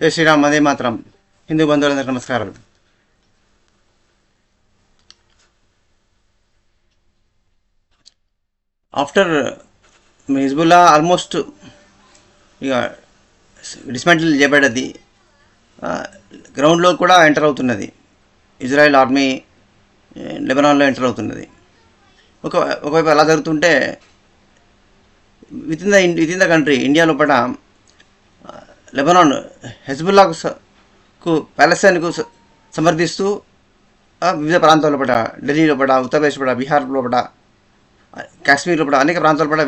జై శ్రీరామ్, అదే మాత్రం. హిందూ బంధువులందరికీ నమస్కారాలు. ఆఫ్టర్ హిజ్బుల్లా ఆల్మోస్ట్ ఇక డిస్మాంటిల్ చేయబడ్డది. గ్రౌండ్లో కూడా ఎంటర్ అవుతున్నది. ఇజ్రాయెల్ ఆర్మీ లెబనాన్లో ఎంటర్ అవుతున్నది. ఒకవైపు అలా జరుగుతుంటే with in the country India లోపల లెబనాన్ హెజ్బుల్లాకు ప్యాలెస్తైన్కు సమర్థిస్తూ వివిధ ప్రాంతాల లోపల, ఢిల్లీ లోపల, ఉత్తరప్రదేశ్ లోపల, బీహార్ లోపల, కాశ్మీర్ లోపల అనేక ప్రాంతాల లోపల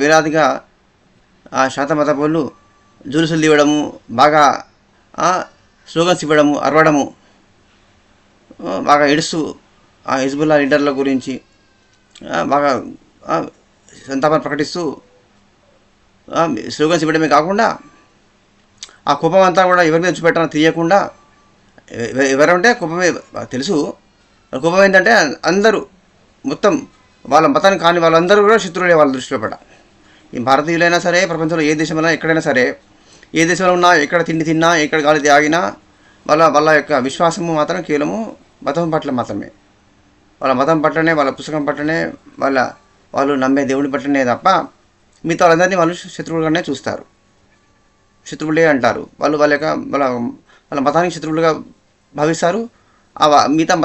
వేలాదిగా శాతమత పౌరులు జులుసులు తీయడము, బాగా స్లోగన్స్ ఇవ్వడము, అరవడము, బాగా ఏడుస్తూ ఆ హిజ్బుల్లా లీడర్ల గురించి బాగా సంతాపం ప్రకటిస్తూ స్లోగన్స్ ఇవ్వడమే కాకుండా ఆ కోపం అంతా కూడా ఎవరి మీద చూపెట్టాలో తెలియకుండా, ఎవరంటే కోపమే తెలుసు, కోపం ఏంటంటే అందరూ మొత్తం వాళ్ళ మతానికి కాని వాళ్ళందరూ కూడా శత్రువులే వాళ్ళ దృష్టిలో పడ. ఈ భారతీయులైనా సరే, ప్రపంచంలో ఏ దేశంలో ఎక్కడైనా సరే, ఏ దేశంలో ఉన్నా, ఎక్కడ తిండి తిన్నా, ఎక్కడ గాలి తాగినా వాళ్ళ యొక్క విశ్వాసము మాత్రం కేవలము మతం పట్ల మాత్రమే. వాళ్ళ మతం పట్లనే, వాళ్ళ పుస్తకం పట్లనే, వాళ్ళు నమ్మే దేవుడి పట్లనే తప్ప మిగతా వాళ్ళందరినీ వాళ్ళు శత్రువులుగానే చూస్తారు, శత్రువులే అంటారు. వాళ్ళ మతానికి శత్రువులుగా భావిస్తారు. మిగతా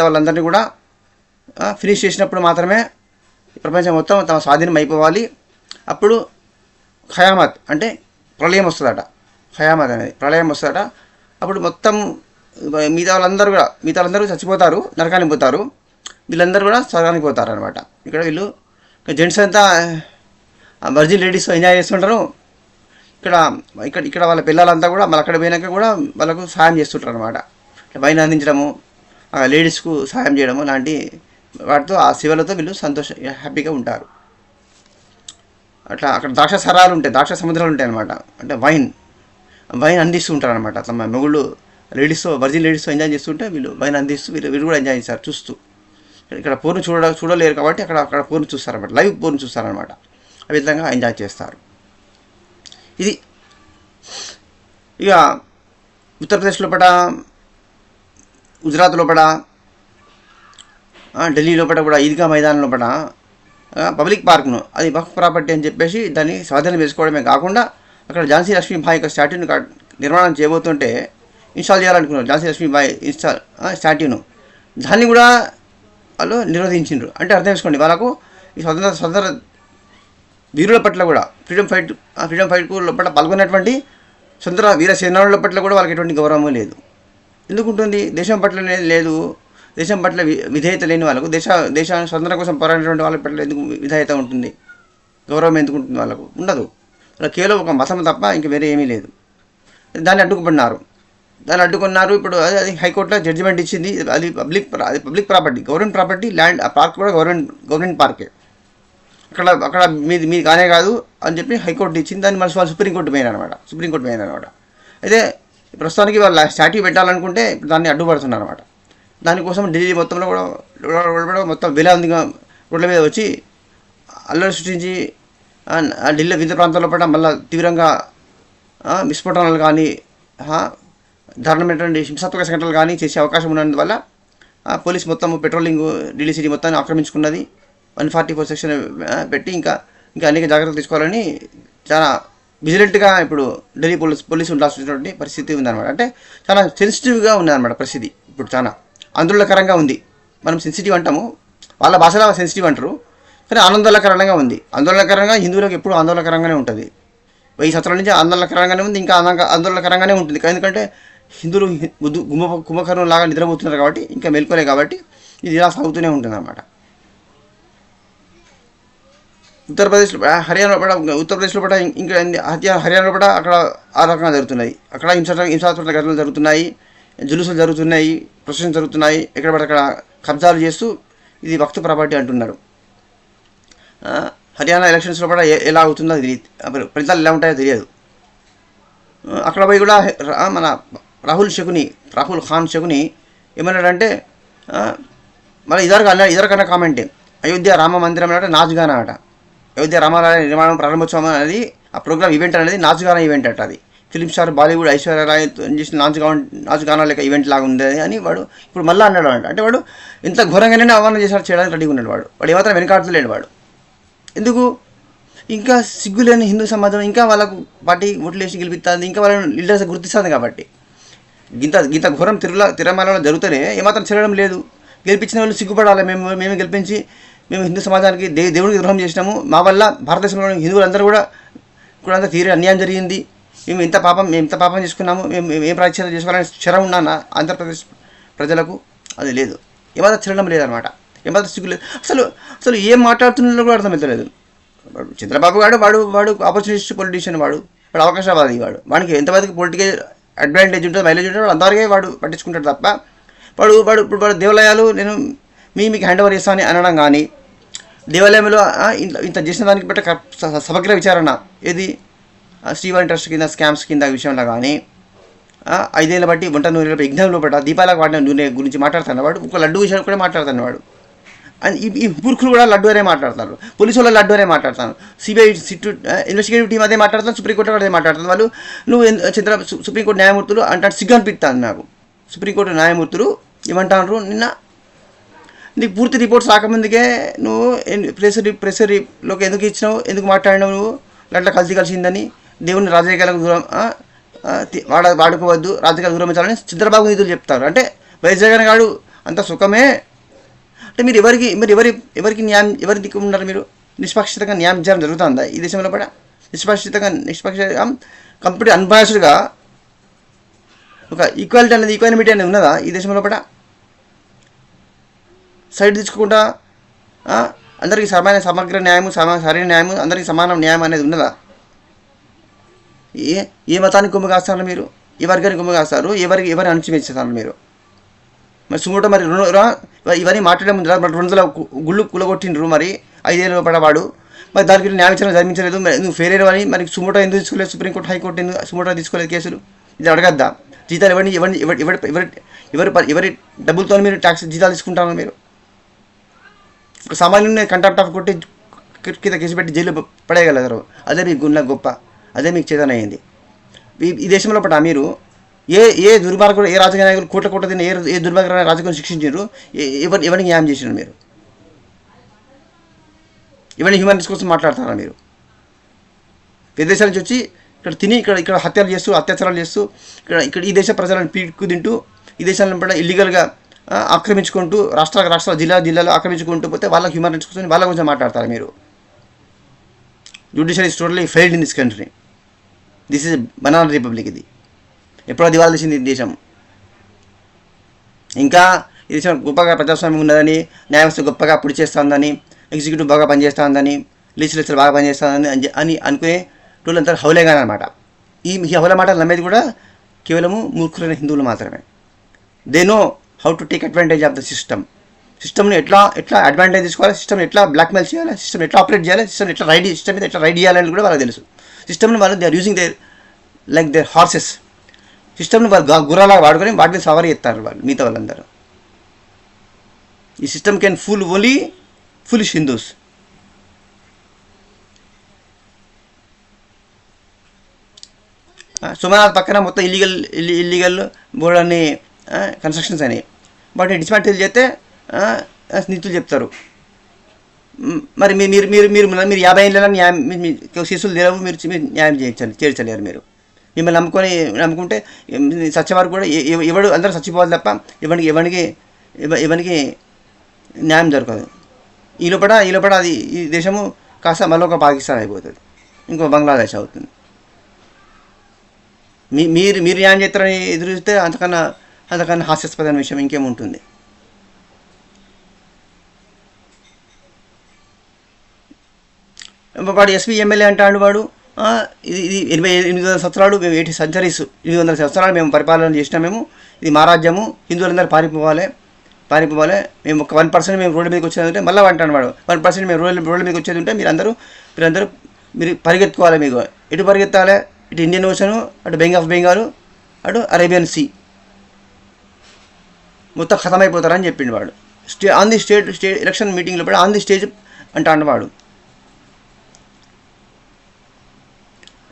వాళ్ళందరినీ కూడా ఫినిష్ చేసినప్పుడు మాత్రమే ప్రపంచం మొత్తం తమ స్వాధీనం అయిపోవాలి. అప్పుడు ఖయామత్ అంటే ప్రళయం వస్తుందట. ఖయామత్ అనేది ప్రళయం వస్తుందట. అప్పుడు మొత్తం మిగతా వాళ్ళందరూ చచ్చిపోతారు, నరకానికి పోతారు. వీళ్ళందరూ కూడా స్వర్గానికి పోతారు అనమాట. ఇక్కడ వీళ్ళు జెంట్స్ అంతా వర్జిన్ లేడీస్ ఎంజాయ్ చేస్తుంటారు. ఇక్కడ వాళ్ళ పిల్లలంతా కూడా మళ్ళీ అక్కడ పోయినాక కూడా వాళ్ళకు సహాయం చేస్తుంటారు అనమాట. వైన్ అందించడము, లేడీస్కు సహాయం చేయడము లాంటి వాటితో, ఆ సేవలతో వీళ్ళు హ్యాపీగా ఉంటారు. అట్లా అక్కడ ద్రాక్ష సరాలు ఉంటాయి, ద్రాక్ష సముద్రాలు ఉంటాయి అనమాట. అంటే వైన్ అందిస్తూ ఉంటారు అనమాట. అట్లా మొగుళ్ళు వర్జిన్ లేడీస్తో ఎంజాయ్ చేస్తుంటే వీళ్ళు వైన్ అందిస్తూ వీళ్ళు కూడా ఎంజాయ్ చేస్తారు చూస్తూ. ఇక్కడ పోర్ను చూడలేరు కాబట్టి అక్కడ పోర్ను చూస్తారన్నమాట, లైవ్ పోర్ను చూస్తారనమాట. ఆ విధంగా ఎంజాయ్ చేస్తారు. ఇది ఇక ఉత్తరప్రదేశ్ లోపల, గుజరాత్ లోపల, ఢిల్లీ లోపల కూడా ఈద్గా మైదానం లోపల పబ్లిక్ పార్క్ను, అది వక్ఫ్ ప్రాపర్టీ అని చెప్పేసి దాన్ని స్వాధీనం చేసుకోవడమే కాకుండా అక్కడ ఝాన్సీ లక్ష్మీబాయి యొక్క స్టాట్యూని నిర్మాణం చేయబోతుంటే, ఇన్స్టాల్ చేయాలనుకున్నారు ఝాన్సీ లక్ష్మీబాయి స్టాట్యూను. దాన్ని కూడా వాళ్ళు నిరోధించారు. అంటే అర్థం చేసుకోండి, వాళ్ళకు ఈ స్వతంత్ర వీరుల పట్ల కూడా, ఫ్రీడమ్ ఫైట్ లోపల పాల్గొన్నటువంటి స్వతంత్ర వీర సేనానుల పట్ల కూడా వాళ్ళకి ఎటువంటి గౌరవం లేదు. ఎందుకుంటుంది? దేశం పట్ల లేదు, దేశం పట్ల విధేయత లేని వాళ్ళకు, దేశాన్ని స్వతంత్రం కోసం పోరాడినటువంటి వాళ్ళ పట్ల ఎందుకు విధేయత ఉంటుంది, గౌరవం ఎందుకు ఉంటుంది? వాళ్ళకు ఉండదు. వాళ్ళకి కేవలం ఒక మతం తప్ప ఇంక వేరే ఏమీ లేదు. దాన్ని అడ్డుకున్నారు. ఇప్పుడు అది హైకోర్టులో జడ్జిమెంట్ ఇచ్చింది. అది public property, government property, land. ఆ పార్క్ కూడా గవర్నమెంట్ పార్కే. అక్కడ మీది కానే కాదు అని చెప్పి హైకోర్టు ఇచ్చింది. దాన్ని మళ్ళీ వాళ్ళు సుప్రీంకోర్టు పోయిన అనమాట. అయితే ప్రస్తుతానికి వాళ్ళు స్టాట్యూ పెట్టాలనుకుంటే ఇప్పుడు దాన్ని అడ్డుపడుతున్నారు అనమాట. దానికోసం ఢిల్లీ మొత్తంలో కూడా మొత్తం వేలాదిగా రోడ్ల మీద వచ్చి అల్లరి సృష్టించి ఢిల్లీ వివిధ ప్రాంతాల్లో పడ్డ మళ్ళీ తీవ్రంగా విస్ఫోటనాలు కానీ, దారుణమైనటువంటి హింసాత్మక సంఘటనలు కానీ చేసే అవకాశం ఉన్నందువల్ల పోలీస్ మొత్తం పెట్రోలింగ్ ఢిల్లీ సిటీ మొత్తాన్ని ఆక్రమించుకున్నది. 144 సెక్షన్ పెట్టి ఇంకా అనేక జాగ్రత్తలు తీసుకోవాలని చాలా విజిలెంట్గా ఇప్పుడు ఢిల్లీ పోలీసు ఉండాల్సినటువంటి పరిస్థితి ఉందన్నమాట. అంటే చాలా సెన్సిటివ్గా ఉందన్నమాట పరిస్థితి. ఇప్పుడు చాలా ఆందోళనకరంగా ఉంది. మనం సెన్సిటివ్ అంటాము, వాళ్ళ భాషలో సెన్సిటివ్ అంటారు, కానీ ఆందోళనకరంగా ఉంది. ఆందోళనకరంగా హిందువులకు ఎప్పుడు ఆందోళనకరంగానే ఉంటుంది. 1000 సంవత్సరాల నుంచి ఆందోళనకరంగానే ఉంది, ఇంకా ఆందోళనకరంగానే ఉంటుంది. ఎందుకంటే హిందువులు కుంభకర్ణం లాగా నిద్రపోతున్నారు కాబట్టి, ఇంకా మేల్కోలే కాబట్టి ఇది ఇలా సాగుతూనే ఉంటుంది అన్నమాట. ఉత్తరప్రదేశ్లో కూడా ఇంకా హర్యానాలో కూడా అక్కడ ఆ రకంగా జరుగుతున్నాయి. అక్కడ హింసాత్మక ఘటనలు జరుగుతున్నాయి, జులుసులు జరుగుతున్నాయి, ప్రొసెషన్ జరుగుతున్నాయి. ఎక్కడ పడితే అక్కడ కబ్జాలు చేస్తూ ఇది వక్ఫ్ ప్రాపర్టీ అంటున్నారు. హర్యానా ఎలక్షన్స్లో కూడా ఎలా అవుతుందో తెలియదు, ఫలితాలు ఎలా ఉంటాయో తెలియదు. అక్కడ పోయి కూడా మన రాహుల్ ఖాన్ శకుని ఏమన్నాడంటే, మళ్ళీ ఇదరకన్నా కామెంటే, అయోధ్య రామ మందిరం అంటే నాచుగాన అట. అయోధ్య రామాలయ నిర్మాణం ప్రారంభోత్సవం అనేది, ఆ ప్రోగ్రామ్ ఈవెంట్ అనేది నాచుగాన ఈవెంట్ అట. అది ఫిలిం స్టార్ బాలీవుడ్ ఐశ్వర్య రాయ్ చేసిన నాచు గానా లేక ఈవెంట్ లాగా ఉంది అని వాడు ఇప్పుడు మళ్ళీ అన్నాడు అంటే వాడు ఇంత ఘోరంగానే అవమానం చేశాడు, చేయడానికి రెడీగా ఉన్నాడు వాడు ఏమాత్రం వెనకాడుతలేడు వాడు. ఎందుకు ఇంకా సిగ్గులేని హిందూ సమాజం ఇంకా వాళ్ళకు పార్టీ ఓట్లు వేసి గెలిపిస్తుంది, ఇంకా వాళ్ళని లీడర్స్ గుర్తిస్తుంది కాబట్టి గింత ఘోరం తిరుమలలో జరుగుతూనే ఏమాత్రం చేయడం లేదు. గెలిపించిన వాళ్ళు సిగ్గుపడాలి, మేమే గెలిపించి మేము హిందూ సమాజానికి దేవుడికి ద్రోహం చేసినాము, మా వల్ల భారతదేశంలో హిందువులందరూ కూడా అంతా తీరే అన్యాయం జరిగింది, మేము ఇంత పాపం చేసుకున్నాము, మేము ఏం ప్రాయశ్చిత్తం చేసుకోవాలని క్షరం ఉన్నాను ఆంధ్రప్రదేశ్ ప్రజలకు. అది లేదు, ఏమాత్రం తిరగడం లేదనమాట, ఏమాత్రం సిగ్గు లేదు. అసలు ఏం మాట్లాడుతున్నారో కూడా అర్థమవుతలేదు. చంద్రబాబు గారు వాడు ఆపర్చునిస్ట్ పొలిటీషియన్, వాడు అవకాశవాది, వాడికి ఎంతవరకు పొలిటికల్ అడ్వాంటేజ్ ఉంటుంది, మైలేజ్ ఉంటుంది, అంతవరకే వాడు పట్టించుకుంటాడు తప్ప వాడు దేవాలయాలు నేను మీకు హ్యాండ్ ఓవర్ చేస్తాను అని అనడం కానీ, దేవాలయంలో ఇంత చేసిన దానికి బట్టి సమగ్ర విచారణ ఏది శ్రీవారి ట్రస్ట్ కింద స్కామ్స్ కింద విషయంలో కానీ 5 ఏళ్ళ బట్టి వంట నూనె యజ్ఞంలో పట్ట దీపాలకు వాడిన నూనె గురించి మాట్లాడుతున్నవాడు, ఒక లడ్డు విషయం కూడా మాట్లాడుతున్నవాడు. అండ్ ఈ మూర్ఖులు కూడా లడ్డు అనే మాట్లాడతారు, పోలీసు వాళ్ళు లడ్డు అనే మాట్లాడతాను, సిబిఐ ఇన్వెస్టిగేటివ్ టీం అదే మాట్లాడుతాను, సుప్రీంకోర్టు అదే మాట్లాడుతాను. వాళ్ళు సుప్రీంకోర్టు న్యాయమూర్తులు అంటే సిగ్గు అనిపిస్తాను నాకు. సుప్రీంకోర్టు న్యాయమూర్తులు ఏమంటారు, నిన్న నీకు పూర్తి రిపోర్ట్స్ రాకముందుకే నువ్వు ప్రెషర్లోకి ఎందుకు ఇచ్చినావు, ఎందుకు మాట్లాడినావు, నువ్వు అట్లా కలిసిందని, దేవుని రాజకీయాలకు దూరం వాడుకోవద్దు, రాజకీయాలకు దూరం ఇచ్చాలని చంద్రబాబు నిధులు చెప్తారు. అంటే వైఎస్ జగన్ గారు అంత సుఖమే అంటే మీరు ఎవరికి న్యాయం ఎవరి దిక్కు ఉన్నారు? మీరు నిష్పక్షితంగా న్యాయం చేయడం జరుగుతుందా ఈ దేశంలో కూడా? నిష్పక్షంగా కంప్లీట్ అన్బయాస్డ్గా ఒక ఈక్వాలిటీ అనేది ఉన్నదా ఈ దేశంలో కూడా? సైడ్ తీసుకోకుండా అందరికీ సమగ్ర న్యాయం, సరైన న్యాయం, అందరికీ సమాన న్యాయం అనేది ఉన్నదా? ఏ మతానికి కొమ్ము కాస్తారు మీరు? ఏ వర్గానికి కొమ్ము కాస్తారు? ఎవరిని అణచివేస్తారు మీరు? మరి సుమోటో మరి ఇవన్నీ మాట్లాడే ముందు మరి 200 గుళ్ళు కూలగొట్టిండ్రు, మరి 5 ఏళ్ళ పడవాడు, మరి దానికి న్యాయ విచారణ జరిపించలేదు, మరి నువ్వు ఫెయిల్ అయిన మరి సుమోటో ఎందుకు తీసుకోలేదు? సుప్రీంకోర్టు హైకోర్టు ఎందుకు సుమోటో తీసుకోలేదు కేసులు? ఇది అడగద్దా? జీతాలు ఎవరి డబ్బులతో మీరు ట్యాక్స్ జీతాలు తీసుకుంటారు? మీరు ఒక సామాన్యుని కంటాప్ట్ ఆఫ్ కొట్టి కింద కేసు పెట్టి జైలు పడేయగలరు. అదే మీకు గుణ గొప్ప, అదే మీకు చేతన అయింది. ఈ దేశంలో పట్ల మీరు ఏ దుర్మార్గుడు, ఏ రాజకీయ నాయకులు కోట్ల తిన్న ఏ దుర్మార్గ రాజకీయాలు శిక్షించారు? ఎవరికి న్యాయం చేసినారు మీరు? ఇవన్నీ హ్యూమన్ రైట్స్ కోసం మాట్లాడతారా మీరు? విదేశాల నుంచి వచ్చి ఇక్కడ తిని ఇక్కడ హత్యలు చేస్తూ అత్యాచారాలు చేస్తూ ఇక్కడ ఈ దేశ ప్రజలను పీక్కు తింటూ ఈ దేశాలను కూడా ఇల్లీగల్గా ఆక్రమించుకుంటూ రాష్ట్రాలు జిల్లాలు ఆక్రమించుకుంటూ పోతే వాళ్ళకి హ్యూమన్ రైట్స్ కోసం వాళ్ళ గురించి మాట్లాడతారు మీరు? Judiciary is totally failed in this country. This is banana republic. ఇది ఎప్పుడో దివాళ తీసింది ఈ దేశం. ఇంకా ఈ దేశం గొప్పగా ప్రజాస్వామ్యం ఉన్నదని, న్యాయవ్యవస్థ గొప్పగా పొడి చేస్తుందని, ఎగ్జిక్యూటివ్ బాగా పనిచేస్తుందని, లెజిస్లేచర్ బాగా పనిచేస్తుందని అని అనుకునే రోజులంతా హౌలేగానే అనమాట. ఈ హౌల మాటలు నమ్మేది కూడా కేవలము మూర్ఖులైన హిందువులు మాత్రమే. They know how to take advantage of the సిస్టమ్ని ఎట్లా అడ్వాంటేజ్ తీసుకోవాలి, సిస్టమ్ ఎట్లా బ్లాక్మెయిల్ చేయాలి, సిస్టమ్ ఎట్లా ఆపరేట్ చేయాలి, సిస్టమ్ మీద ఎట్లా రైడ్ చేయాలని కూడా వాళ్ళకి తెలుసు. సిస్టమ్ని వాళ్ళు they are using their horses. సిస్టమ్ని వాళ్ళు గుర్రాలాగా వాడుకొని వాటిని సవారీ ఎత్తారు వాళ్ళు, మిగతా వాళ్ళందరూ. ఈ system can pool only foolish Hindus. Somnath పక్కన మొత్తం ఇల్లీగల్ బోర్డు అన్ని కన్స్ట్రక్షన్స్ అని వాటిని డిస్మాంటిల్ చేస్తే నీతులు చెప్తారు. మరి మీరు 50 ఏళ్ళ న్యాయం శిశువులు లేవు, మీరు న్యాయం చేర్చలేరు. మీరు మిమ్మల్ని నమ్ముకుంటే సత్యవారు కూడా ఎవడు అందరూ చచ్చిపోవాలి తప్ప ఎవరికి న్యాయం దొరకదు. ఈ లోపల అది ఈ దేశము కాస్త మళ్ళీ పాకిస్తాన్ అయిపోతుంది, ఇంకో బంగ్లాదేశ్ అవుతుంది. మీరు న్యాయం చేస్తారని ఎదురు చూస్తే అంతకన్నా హాస్యాస్పదమైన విషయం ఇంకేముంటుంది? వాడు ఎస్పీ ఎమ్మెల్యే అంటాడు, వాడు ఇది 800 సంవత్సరాలు, మేము 80 సెంచరీస్ 800 సంవత్సరాలు మేము పరిపాలన చేసినా, మేము ఇది మా రాజ్యము, హిందువులందరూ పారిపోవాలి, మేము ఒక 1% మేము రోడ్డు మీదకి వచ్చేది ఉంటే మళ్ళీ అంటాను వాడు 1% మేము రోడ్ల మీదకి వచ్చేది ఉంటే మీరు పరిగెత్తుకోవాలి. మీకు ఎటు పరిగెత్తాలి? ఇటు ఇండియన్ ఓషను, అటు బెంగ్ ఆఫ్ బెంగాల్, అటు అరేబియన్ సీ, మొత్తం ఖతమైపోతారని చెప్పిండు వాడు. ఆన్ ది స్టేట్ ఎలక్షన్ మీటింగ్లో కూడా ఆన్ ది స్టేజ్ అంటాడు వాడు.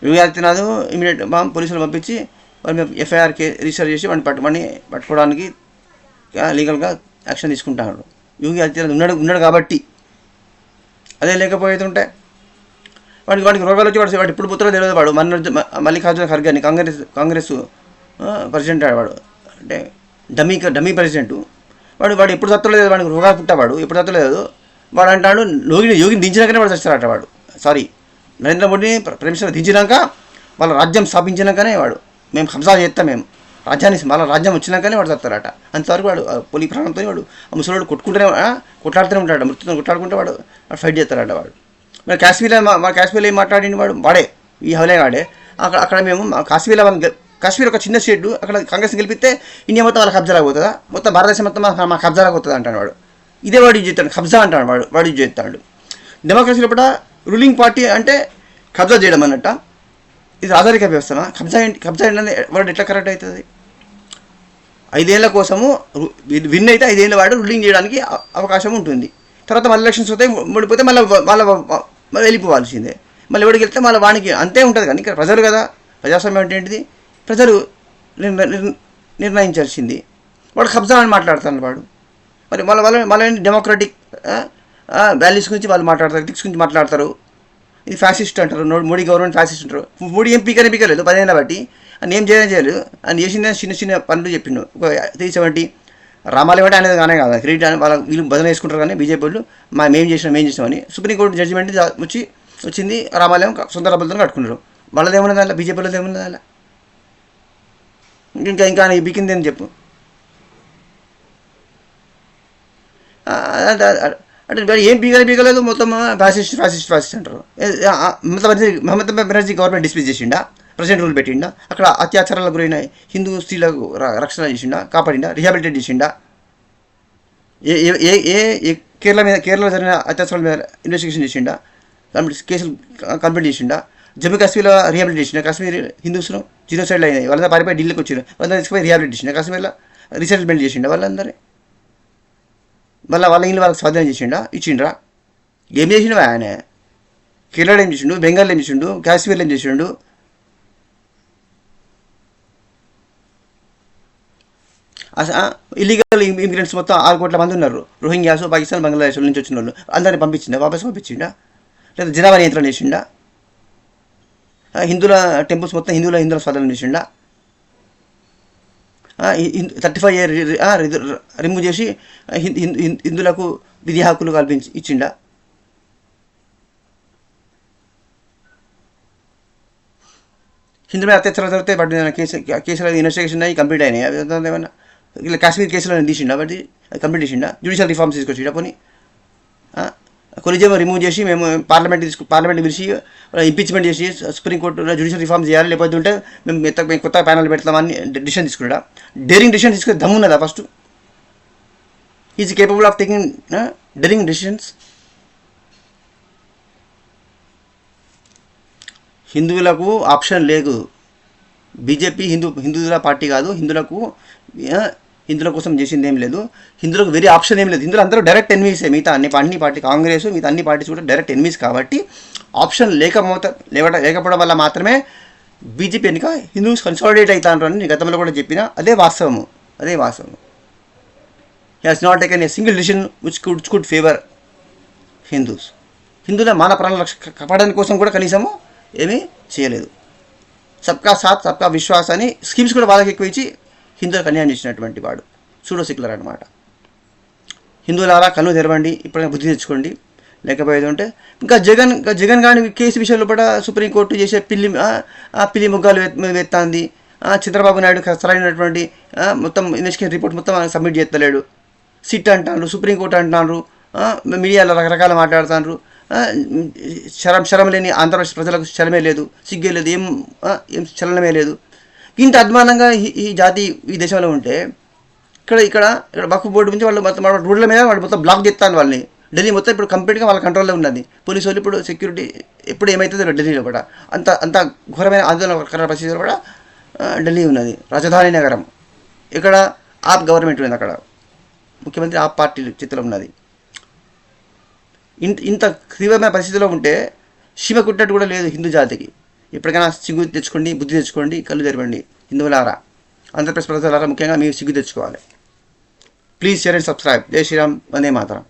యోగి ఆదిత్యనాథ్ ఇమీడియట్ పోలీసులు పంపించి వాడిని ఎఫ్ఐఆర్ రిజిస్టర్ చేసి వాడిని పట్టుకోవడానికి లీగల్గా యాక్షన్ తీసుకుంటాడు. యోగి ఆదిత్యనాథ్ ఉన్నాడు కాబట్టి. అదే లేకపోతుంటే వాడికి రోగాలు వచ్చి వాడు ఇప్పుడు పుత్రో తెలియదు. వాడు మల్లికార్జున ఖర్గే అని కాంగ్రెస్ ప్రెసిడెంట్ వాడు, అంటే డమ్మీ ప్రెసిడెంట్ వాడు ఎప్పుడు తత్తలేదు. వాడికి రోగాలు పుట్టవాడు ఎప్పుడు తత్తలేదు. వాడు అంటాడు యోగిని దించినాకనే వాడు చస్తారట. వాడు నరేంద్ర మోడీని ప్రైమ్ మినిస్టర్ దించినాక వాళ్ళ రాజ్యం స్థాపించినాకనే వాడు మేము కబ్జా చేస్తాం, మేము వాళ్ళ రాజ్యం వచ్చినాకనే వాడు చస్తారట. అంతవరకు వాడు పోలీ ప్రాణంతో వాడు ముసలివాడు కొట్లాడుతూనే ఉంటాడు. మృత్యుతో కొట్లాడుకుంటే వాడు ఫైట్ చేస్తారట. వాడు మరి కాశ్మీర్లో ఏం మాట్లాడింది వాడే ఈ హవలే వాడే. అక్కడ మేము కాశ్మీర్ ఒక చిన్న స్టేట్, అక్కడ కాంగ్రెస్ గెలిపిస్తే ఇండియా మొత్తం వాళ్ళ కబ్జాలకు పోతుందా, మొత్తం భారతదేశం మొత్తం మా కబ్జాలకు పోతుంది అంటాడు వాడు. ఇదే వాడు ఇది చేస్తాడు, కబ్జా అంటాడు వాడు ఇది చేస్తాడు. డెమోక్రసీలో కూడా రూలింగ్ పార్టీ అంటే కబ్జా చేయడం అన్నట్ట. ఇది రాజరిక వ్యవస్థనా? కబ్జా ఏంటంటే వాడు ఎట్లా కరెక్ట్ అవుతుంది? 5 ఏళ్ల కోసము విన్ అయితే 5 ఏళ్ళ వాడు రూలింగ్ చేయడానికి అవకాశం ఉంటుంది. తర్వాత మళ్ళీ ఎలక్షన్స్ వస్తాయి, ఓడిపోతే మళ్ళీ వెళ్ళిపోవాల్సిందే. మళ్ళీ ఎవడికి వెళ్తే మళ్ళీ వానికి అంతే ఉంటుంది. కానీ ఇక్కడ ప్రజలు కదా, ప్రజాస్వామ్యం అంటే ఏంటిది? ప్రజలు నిర్ణయించాల్సింది. వాడు కబ్జా అని మాట్లాడుతాను వాడు. మరి మళ్ళీ డెమోక్రటిక్ వాల్యూస్ గురించి వాళ్ళు మాట్లాడతారు, ఎథిక్స్ గురించి మాట్లాడతారు. ఇది ఫ్యాసిస్ట్ అంటారు, మోడీ గవర్నమెంట్ ఫ్యాసిస్ట్ అంటారు. మోడీ ఏం పీకలేదు 10 ఏళ్ళ బట్టి, అని ఏం చేయలేదు. అని చేసిన చిన్న పనులు చెప్పిండు. ఒక 370 రామాలయం అంటే అనేది కానీ కాదు, క్రెడిట్ అని వీళ్ళు బదన వేసుకుంటారు. కానీ బీజేపీ వాళ్ళు మేము చేసినామని సుప్రీంకోర్టు జడ్జిమెంట్ వచ్చింది. రామాలయం సొంత డబ్బులతో కట్టుకున్నారు. వాళ్ళది ఏమన్నది అలా, బీజేపీ వాళ్ళది ఏమన్నది అలా. ఇంకా బికింది అని చెప్పు. అంటే ఏం పీకలేదు, మొత్తం ఫ్యాసిస్ట్ అంటారు. మమతా బెనర్జీ గవర్నమెంట్ డిస్మిస్ చేసిండా, ప్రెసిడెంట్ రూల్ పెట్టిండా, అక్కడ అత్యాచారాలకు గురైన హిందూ స్త్రీలకు రక్షణ చేసిండా, కాపాడిండా, రిహాబిలిటేట్ చేసిండా? కేరళలో జరిగిన అత్యాచారాల మీద ఇన్వెస్టిగేషన్ చేసిండా, కేసులు కంప్లీట్ చేసిండా? జమ్మూ కాశ్మీర్లో రిహాబిలిట్ చేసిండా? కాశ్మీర్ హిందూస్ను జీనోసైడ్లో అయినాయి, వాళ్ళంతా పారిపోయి ఢిల్లీకి వచ్చారు, వాళ్ళంతా తీసుకుపోయి రిహాబిలిట్ చేసిండా? కాశ్మీర్లో రీసెటిల్మెంట్ చేసిండా వాళ్ళందరూ? వాళ్ళ ఇల్లు వాళ్ళకి స్వాధీనం ఇచ్చిండ్రా? ఏం చేసిండు ఆయన? కేరళ ఏం చేసిండు, బెంగాల్ ఏం చేసిండు, కాశ్మీర్లో ఏం చేసిండు? ఇల్లీగల్ ఇమిగ్రెంట్స్ మొత్తం 6 కోట్ల మంది ఉన్నారు. రోహింగ్యాస్, పాకిస్తాన్, బంగ్లాదేశ్ నుంచి వచ్చిన వాళ్ళు అందరినీ వాపస్ పంపించిండా? లేదా జనాభా నియంత్రణ చేసిండా? హిందువుల టెంపుల్స్ మొత్తం హిందువుల స్వాధీనం చేసిండా? 35 years రిమూవ్ చేసి హిందువులకు విద్యా హక్కులు ఇచ్చిండా? హిందూ మీద అత్యాచారం జరిగితే పడిన కేసులు ఇన్వెస్టిగేషన్ అయ్యి కంప్లీట్ అయినాయి. ఏమన్నా ఇలా కాశ్మీర్ కేసులో తీసిండా? అది కంప్లీట్ చేసిండా? జ్యుడిషియల్ రిఫార్మ్స్ తీసుకొచ్చిండా? పోనీ కొలిజియం రిమూవ్ చేసి మేము పార్లమెంట్ పిలిచి ఇంపీచ్మెంట్ చేసి సుప్రీంకోర్టులో జ్యుడిషియల్ రిఫార్మ్స్ చేయాలి, లేకపోతే ఉంటే మేము కొత్త ప్యానల్ పెడతామని డిసిషన్ తీసుకున్నాడా? డేరింగ్ డిసిషన్ తీసుకుని దమ్ము ఉన్నదా? First is capable of taking daring decisions. హిందువులకు ఆప్షన్ లేదు. బీజేపీ హిందువుల పార్టీ కాదు. హిందువుల కోసం చేసింది ఏం లేదు. హిందువులకు వేరే ఆప్షన్ ఏం లేదు. హిందువులు అందరూ డైరెక్ట్ ఎనిమీసే. మిగతా అన్ని పార్టీ, కాంగ్రెస్ మిగతా అన్ని పార్టీస్ కూడా డైరెక్ట్ ఎనిమీస్. కాబట్టి ఆప్షన్ లేకపోవడం వల్ల మాత్రమే బీజేపీ ఎన్నిక హిందూస్ కన్సాలిడేట్ అవుతారు అని గతంలో కూడా చెప్పిన అదే వాస్తవము. He has not taken a single decision which could favour Hindus. హిందువుల మాన ప్రాణాల కాపాడడానికి కోసం కూడా కనీసము ఏమీ చేయలేదు. సబ్కా సాత్ సబ్కా విశ్వాస్ అని స్కీమ్స్ కూడా వాళ్ళకి ఎక్కువ ఇచ్చి హిందువులకు అన్యాయం చేసినటువంటి వాడు సూడో సెక్యులర్ అనమాట. హిందువులారా కన్ను తెరవండి, ఇప్పుడైనా బుద్ధి తెచ్చుకోండి. లేకపోయేది ఉంటే ఇంకా జగన్ గాని కేసు విషయంలో కూడా సుప్రీంకోర్టు చేసే పిల్లి ముగ్గాలు వెత్తాంది. చంద్రబాబు నాయుడు సరైనటువంటి మొత్తం ఇన్వెస్టిగేషన్ రిపోర్ట్ మొత్తం సబ్మిట్ చేస్తలేడు. సిట్ అంటారు, సుప్రీంకోర్టు అంటున్నారు, మీడియాలో రకరకాల మాట్లాడుతున్నారు. శరం లేని ఆంధ్రప్రదేశ్ ప్రజలకు శరమే లేదు, సిగ్గే లేదు, ఏం చలనమే లేదు. ఇంత అధ్వానంగా ఈ దేశంలో ఉంటే ఇక్కడ వక్ఫ్ బోర్డు నుంచి వాళ్ళు మొత్తం రోడ్ల మీద వాళ్ళు మొత్తం బ్లాక్ చేస్తాను వాళ్ళని. ఢిల్లీ మొత్తం ఇప్పుడు కంప్లీట్గా వాళ్ళ కంట్రోల్లో ఉన్నది. పోలీసు వాళ్ళు ఇప్పుడు సెక్యూరిటీ ఎప్పుడు ఏమవుతుందో ఢిల్లీలో కూడా అంత ఘోరమైన ఆందోళన పరిస్థితులు కూడా ఢిల్లీ ఉన్నది, రాజధాని నగరం. ఇక్కడ ఆప్ గవర్నమెంట్ ఉన్నది, అక్కడ ముఖ్యమంత్రి ఆప్ పార్టీ చేతిలో ఉన్నది. ఇంత తీవ్రమైన పరిస్థితిలో ఉంటే సీమ కుట్టినట్టు కూడా లేదు హిందూ జాతికి. ఇప్పటికైనా సిగ్గు తెచ్చుకోండి, బుద్ధి తెచ్చుకోండి, కళ్ళు తెరవండి. హిందువులారా, ఆంధ్రప్రదేశ్ ప్రజలారా ముఖ్యంగా మీరు సిగ్గు తెచ్చుకోవాలి. Please share and subscribe. జై శ్రీరామ్, వందే మాతరం.